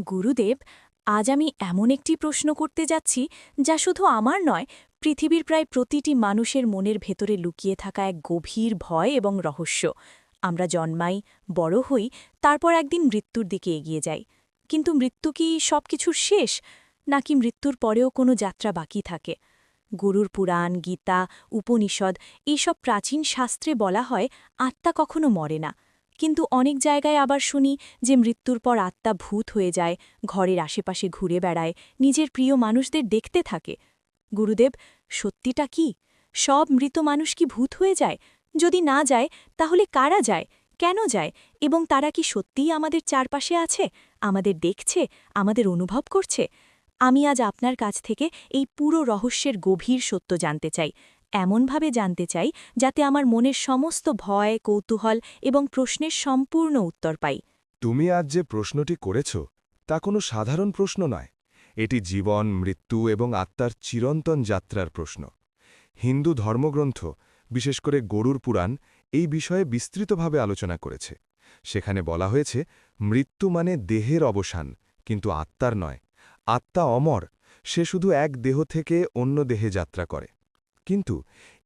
গুরুদেব, আজ আমি এমন একটি প্রশ্ন করতে যাচ্ছি যা শুধু আমার নয়, পৃথিবীর প্রায় প্রতিটি মানুষের মনের ভেতরে লুকিয়ে থাকা এক গভীর ভয় এবং রহস্য। আমরা জন্মাই, বড় হই, তারপর একদিন মৃত্যুর দিকে এগিয়ে যাই। কিন্তু মৃত্যু কি সবকিছুর শেষ, নাকি মৃত্যুর পরেও কোনো যাত্রা বাকি থাকে? গরুর পুরাণ, গীতা, উপনিষদ এইসব প্রাচীন শাস্ত্রে বলা হয় আত্মা কখনো মরে না। কিন্তু অনেক জায়গায় আবার শুনি যে মৃত্যুর পর আত্মা ভূত হয়ে যায়, ঘরের আশেপাশে ঘুরে বেড়ায়, নিজের প্রিয় মানুষদের দেখতে থাকে। গুরুদেব, সত্যিটা কি? সব মৃত মানুষ কি ভূত হয়ে যায়? যদি না যায়, তাহলে কারা যায়, কেন যায়, এবং তারা কি সত্যিই আমাদের চারপাশে আছে, আমাদের দেখছে, আমাদের অনুভব করছে? আমি আজ আপনার কাছ থেকে এই পুরো রহস্যের গভীর সত্য জানতে চাই, এমনভাবে জানতে চাই যাতে আমার মনের সমস্ত ভয়, কৌতূহল এবং প্রশ্নের সম্পূর্ণ উত্তর পাই। তুমি আজ যে প্রশ্নটি করেছ তা কোনো সাধারণ প্রশ্ন নয়। এটি জীবন, মৃত্যু এবং আত্মার চিরন্তন যাত্রার প্রশ্ন। হিন্দু ধর্মগ্রন্থ, বিশেষ করে গরুর পুরাণ, এই বিষয়ে বিস্তৃতভাবে আলোচনা করেছে। সেখানে বলা হয়েছে, মৃত্যু মানে দেহের অবসান, কিন্তু আত্মার নয়। আত্মা অমর, সে শুধু এক দেহ থেকে অন্য দেহে যাত্রা করে। কিন্তু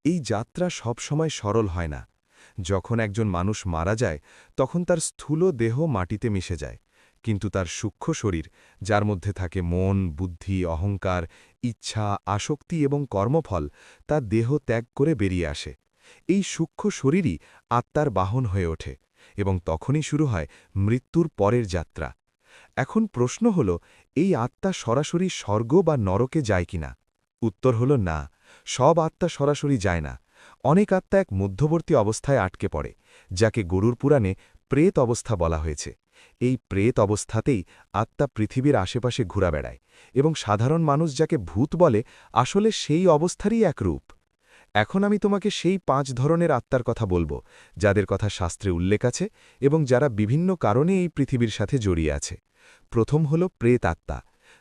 এই যাত্রা সবসময় সরল হয় না। যখন একজন মানুষ মারা যায়, তখন তার স্থূল দেহ মাটিতে মিশে যায়, কিন্তু তার সূক্ষ্ম শরীর, যার মধ্যে থাকে মন, বুদ্ধি, অহংকার, ইচ্ছা, আসক্তি এবং কর্মফল, তা দেহ ত্যাগ করে বেরিয়ে আসে। এই সূক্ষ্ম শরীরই আত্মার বাহন হয়ে ওঠে, এবং তখনই শুরু হয় মৃত্যুর পরের যাত্রা। এখন প্রশ্ন হল, এই আত্মা সরাসরি স্বর্গ বা নরকে যায় কিনা? উত্তর হল না, সব আত্মা সরাসরি যায় না। অনেক আত্মা এক মধ্যবর্তী অবস্থায় আটকে পড়ে, যাকে গরুর পুরাণে প্রেত অবস্থা বলা হয়েছে। এই প্রেত অবস্থাতেই আত্মা পৃথিবীর আশেপাশে ঘুরা বেড়ায়, এবং সাধারণ মানুষ যাকে ভূত বলে, আসলে সেই অবস্থারই এক রূপ। এখন আমি তোমাকে সেই 5 ধরনের আত্মার কথা বলবো, যাদের কথা শাস্ত্রে উল্লেখ আছে এবং যারা বিভিন্ন কারণে এই পৃথিবীর সাথে জড়িয়ে আছে। প্রথম হল প্রেত আত্মা।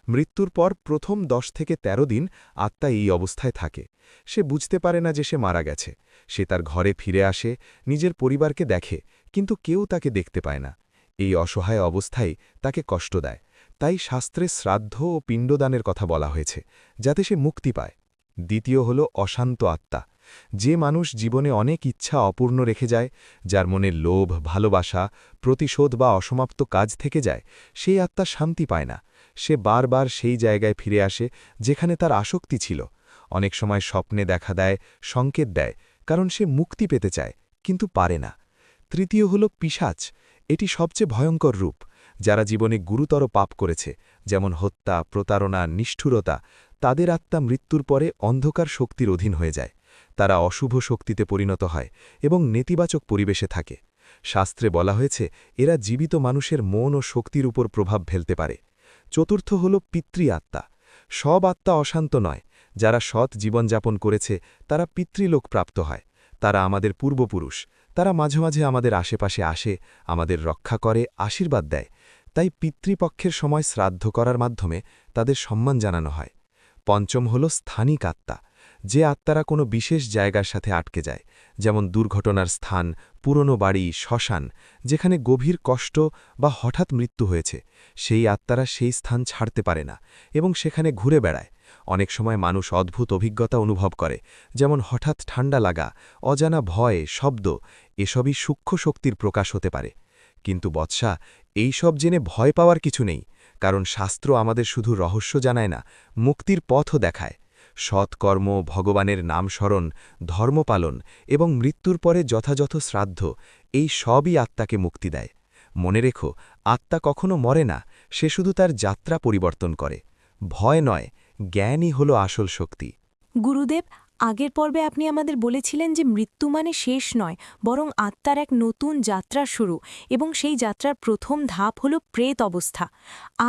মৃত্যুর পর প্রথম 10 থেকে 13 দিন আত্মা এই অবস্থায় থাকে। সে বুঝতে পারে না যে সে মারা গেছে। সে তার ঘরে ফিরে আসে, নিজের পরিবারকে দেখে, কিন্তু কেউ তাকে দেখতে পায় না। এই অসহায় অবস্থায় তাকে কষ্ট দেয়। তাই শাস্ত্রে শ্রাদ্ধ ও পিণ্ডদানের কথা বলা হয়েছে, যাতে সে মুক্তি পায়। দ্বিতীয় হল অশান্ত আত্মা। যে মানুষ জীবনে অনেক ইচ্ছা অপূর্ণ রেখে যায়, যার মনে লোভ, ভালোবাসা, প্রতিশোধ বা অসমাপ্ত কাজ থেকে যায়, সেই আত্মা শান্তি পায় না। সে বারবার সেই জায়গায় ফিরে আসে যেখানে তার আসক্তি ছিল। অনেক সময় স্বপ্নে দেখা দেয়, সংকেত দেয়, কারণ সে মুক্তি পেতে চায়, কিন্তু পারে না। তৃতীয় হল পিশাচ। এটি সবচেয়ে ভয়ঙ্কর রূপ। যারা জীবনে গুরুতর পাপ করেছে, যেমন হত্যা, প্রতারণা, নিষ্ঠুরতা, তাদের আত্মা মৃত্যুর পরে অন্ধকার শক্তির অধীন হয়ে যায়। তারা অশুভ শক্তিতে পরিণত হয় এবং নেতিবাচক পরিবেশে থাকে। শাস্ত্রে বলা হয়েছে, এরা জীবিত মানুষের মন ও শক্তির উপর প্রভাব ফেলতে পারে। চতুর্থ হল পিতৃ আত্মা। সব আত্মা অশান্ত নয়। যারা সৎ জীবনযাপন করেছে, তারা পিতৃলোক প্রাপ্ত হয়। তারা আমাদের পূর্বপুরুষ। তারা মাঝে মাঝে আমাদের আশেপাশে আসে, আমাদের রক্ষা করে, আশীর্বাদ দেয়। তাই পিতৃপক্ষের সময় শ্রাদ্ধ করার মাধ্যমে তাদের সম্মান জানানো হয়। পঞ্চম হল স্থানিক আত্মা। যে আত্মারা কোনো বিশেষ জায়গার সাথে আটকে যায়, যেমন দুর্ঘটনার স্থান, পুরনো বাড়ি, শ্মশান, যেখানে গভীর কষ্ট বা হঠাৎ মৃত্যু হয়েছে, সেই আত্মারা সেই স্থান ছাড়তে পারে না এবং সেখানে ঘুরে বেড়ায়। অনেক সময় মানুষ অদ্ভুত অভিজ্ঞতা অনুভব করে, যেমন হঠাৎ ঠান্ডা লাগা, অজানা ভয়, শব্দ, এসবই সূক্ষ্ম শক্তির প্রকাশ হতে পারে। কিন্তু বৎসা, এই সব জেনে ভয় পাওয়ার কিছু নেই, কারণ শাস্ত্র আমাদের শুধু রহস্য জানায় না, মুক্তির পথও দেখায়। সৎকর্ম, ভগবানের নাম স্মরণ, ধর্মপালন এবং মৃত্যুর পরে যথাযথ শ্রাদ্ধ, এই সবই আত্মাকে মুক্তি দেয়। মনে রেখো, আত্মা কখনো মরে না, সে শুধু তার যাত্রা পরিবর্তন করে। ভয় নয়, জ্ঞানই হল আসল শক্তি। গুরুদেব, আগের পর্বে আপনি আমাদের বলেছিলেন যে মৃত্যু মানে শেষ নয়, বরং আত্মার এক নতুন যাত্রার শুরু, এবং সেই যাত্রার প্রথম ধাপ হল প্রেত অবস্থা।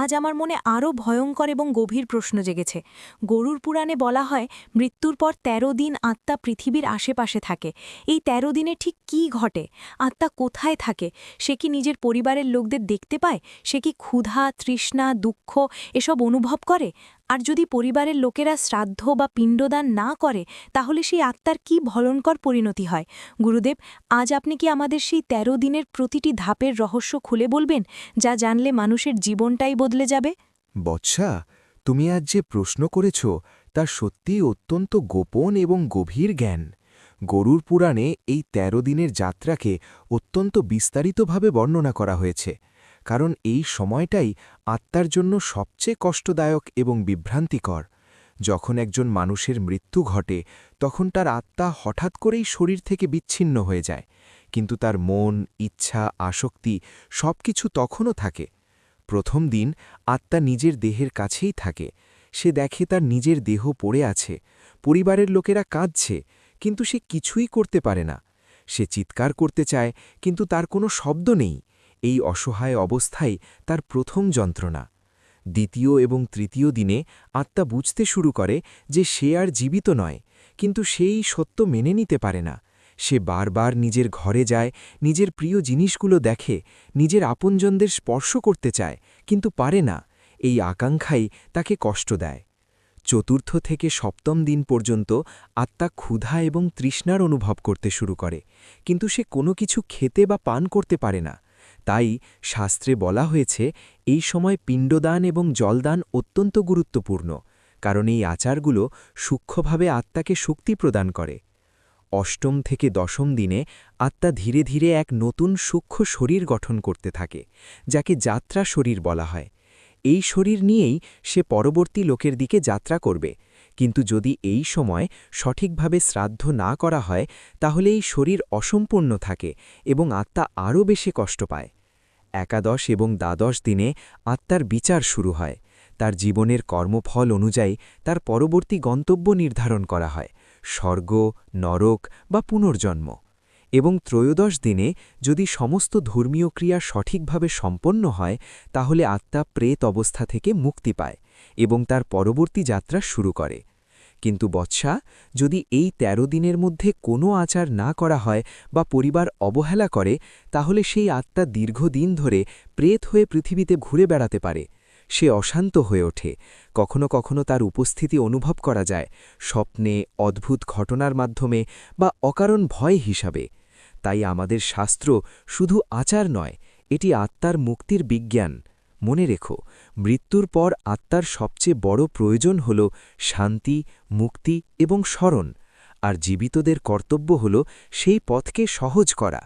আজ আমার মনে আরও ভয়ঙ্কর এবং গভীর প্রশ্ন জেগেছে। গরুর পুরাণে বলা হয় মৃত্যুর পর ১৩ দিন আত্মা পৃথিবীর আশেপাশে থাকে। এই ১৩ দিনে ঠিক কী ঘটে? আত্মা কোথায় থাকে? সে কি নিজের পরিবারের লোকদের দেখতে পায়? সে কি ক্ষুধা, তৃষ্ণা, দুঃখ এসব অনুভব করে? আর যদি পরিবারের লোকেরা শ্রাদ্ধ বা পিণ্ডদান না করে তাহলে সেই আত্মার কি ভয়ঙ্কর পরিণতি হয়? গুরুদেব, আজ আপনি কি আমাদের সেই ১৩ দিনের প্রতিটি ধাপের রহস্য খুলে বলবেন, যা জানলে মানুষের জীবনটাই বদলে যাবে? বৎসা, তুমি আজ যে প্রশ্ন করেছ তা সত্যিই অত্যন্ত গোপন এবং গভীর জ্ঞান। গরুর পুরাণে এই ১৩ দিনের যাত্রাকে অত্যন্ত বিস্তারিতভাবে বর্ণনা করা হয়েছে, কারণ এই সময়টাই আত্মার জন্য সবচেয়ে কষ্টদায়ক এবং বিভ্রান্তিকর। যখন একজন মানুষের মৃত্যু ঘটে তখন তার আত্মা হঠাৎ করেই শরীর থেকে বিচ্ছিন্ন হয়ে যায়, কিন্তু তার মন, ইচ্ছা, আসক্তি সবকিছু তখনও থাকে। প্রথম দিন আত্মা নিজের দেহের কাছেই থাকে। সে দেখে তার নিজের দেহ পড়ে আছে, পরিবারের লোকেরা কাঁদছে, কিন্তু সে কিছুই করতে পারে না। সে চিৎকার করতে চায়, কিন্তু তার কোনো শব্দ নেই। এই অসহায় অবস্থাই তার প্রথম যন্ত্রণা। দ্বিতীয় এবং তৃতীয় দিনে আত্মা বুঝতে শুরু করে যে সে আর জীবিত নয়, কিন্তু সেই সত্য মেনে নিতে পারে না। সে বারবার নিজের ঘরে যায়, নিজের প্রিয় জিনিসগুলো দেখে, নিজের আপনজনদের স্পর্শ করতে চায়, কিন্তু পারে না। এই আকাঙ্ক্ষাই তাকে কষ্ট দেয়। চতুর্থ থেকে সপ্তম দিন পর্যন্ত আত্মা ক্ষুধা এবং তৃষ্ণার অনুভব করতে শুরু করে, কিন্তু সে কোনো কিছু খেতে বা পান করতে পারে না। তাই শাস্ত্রে বলা হয়েছে এই সময় পিণ্ডদান এবং জলদান অত্যন্ত গুরুত্বপূর্ণ, কারণ এই আচারগুলো সূক্ষ্মভাবে আত্মাকে শক্তি প্রদান করে। অষ্টম থেকে দশম দিনে আত্মা ধীরে ধীরে এক নতুন সূক্ষ্ম শরীর গঠন করতে থাকে, যাকে যাত্রা শরীর বলা হয়। এই শরীর নিয়েই সে পরবর্তী লোকের দিকে যাত্রা করবে, কিন্তু যদি এই সময় সঠিকভাবে শ্রাদ্ধ না করা হয় তাহলে এই শরীর অসম্পূর্ণ থাকে এবং আত্মা আরও বেশি কষ্ট পায়। একাদশ এবং দ্বাদশ দিনে আত্মার বিচার শুরু হয়। তার জীবনের কর্মফল অনুযায়ী তার পরবর্তী গন্তব্য নির্ধারণ করা হয়, স্বর্গ, নরক বা পুনর্জন্ম। এবং ত্রয়োদশ দিনে যদি সমস্ত ধর্মীয় ক্রিয়া সঠিকভাবে সম্পন্ন হয় তাহলে আত্মা প্রেত অবস্থা থেকে মুক্তি পায় এবং তার পরবর্তী যাত্রা শুরু করে। কিন্তু বৎসা, যদি এই ১৩ দিনের মধ্যে কোনো আচার না করা হয় বা পরিবার অবহেলা করে তাহলে সেই আত্মা দীর্ঘদিন ধরে প্রেত হয়ে পৃথিবীতে ঘুরে বেড়াতে পারে। সে অশান্ত হয়ে ওঠে, কখনো কখনো তার উপস্থিতি অনুভব করা যায়, স্বপ্নে, অদ্ভুত ঘটনার মাধ্যমে বা অকারণ ভয় হিসাবে। তাই আমাদের শাস্ত্র শুধু আচার নয়, এটি আত্মার মুক্তির বিজ্ঞান। মনে রেখো, মৃত্যুর পর আত্মার সবচেয়ে বড় প্রয়োজন হল শান্তি, মুক্তি এবং স্মরণ, আর জীবিতদের কর্তব্য হল সেই পথকে সহজ করা।